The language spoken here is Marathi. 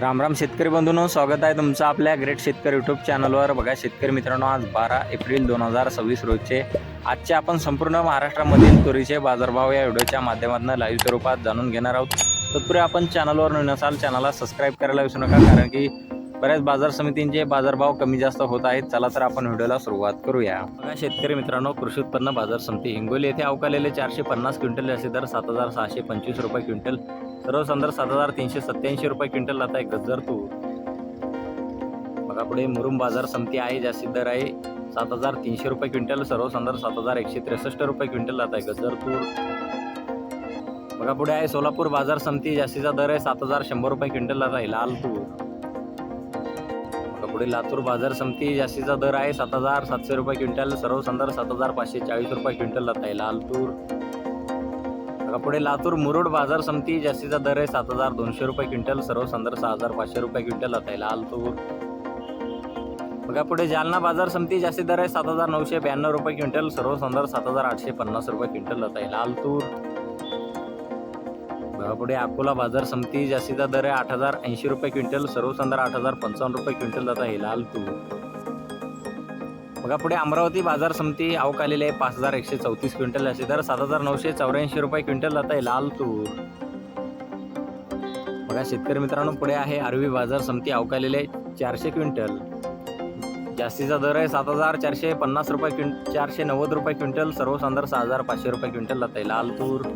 राम राम शेतकरी बंधूंनो, स्वागत आहे तुमचं आपल्या ग्रेट शेतकरी यूट्यूब चॅनलवर। बघा शेतकरी मित्रांनो, आज 12 एप्रिल 2026 रोजचे आजचे आपण संपूर्ण महाराष्ट्रामधील तुरीचे बाजारभाव या व्हिडिओच्या माध्यमातून लाईव्ह स्वरूपात जाणून घेणार आहोत। तत्पूर्वी आपण चॅनलवर नवीन असाल चॅनलला सबस्क्राईब करायला विसरू नका, कारण की बऱ्याच बाजार समितींचे बाजारभाव कमी जास्त होत आहेत। चला तर आपण व्हिडिओला सुरुवात करूया। बघा शेतकरी मित्रांनो, कृषी उत्पन्न बाजार समिती हिंगोली येथे अवकालेले 450 क्विंटल जास्ती दर 7625 रुपये क्विंटल, सर्वसाधारण 7387 रुपये क्विंटल जात आहे गज्जर तूर। बघा पुढे मुरुम बाजार समिती आहे, जास्तीत दर आहे 7300 रुपये क्विंटल, सर्वसाधारण 7163 रुपये क्विंटल जात आहे गज्जर तूर। बघा पुढे आहे सोलापूर बाजार समिती, जास्तीचा दर आहे 7100 रुपये क्विंटल जात आहे लाल तूर। बघा पुढे लातूर बाजार समिती, जास्तीचा दर आहे 7700 रुपये क्विंटल, सर्वसाधारण 7540 रुपये क्विंटल जात आहे लाल तूर। बघा पुढे लातूर मुरुड बाजार समिती, जास्तीचा दर आहे 7200 रुपये क्विंटल, सर्वसाधारण 6500 रुपये क्विंटल जात आहे लाल तूर। बघा पुढे जालना बाजार समिती, जास्तीत दर आहे 7992 रुपये क्विंटल, सर्वसाधारण 7850 रुपये क्विंटल जात आहे लाल तूर। बघा पुढे अकोला बाजार समिती, जास्तीचा दर आहे 8080 रुपये क्विंटल, सर्वसाधारण 8055 रुपये क्विंटल जात आहे लाल तूर। बघा पुढे अमरावती बाजार समिती अवकालेले आहे 5134 क्विंटल, जास्तीत दर 7984 रुपये क्विंटल जात आहे लाल तूर। बघा शेतकरी मित्रांनो, पुढे आहे आर्वी बाजार समिती अवकालेले 400 क्विंटल, जास्तीचा दर आहे 7450 रुपये 490 रुपये क्विंटल, सर्वसाधारण 6500 रुपये क्विंटल जात आहे लाल तूर।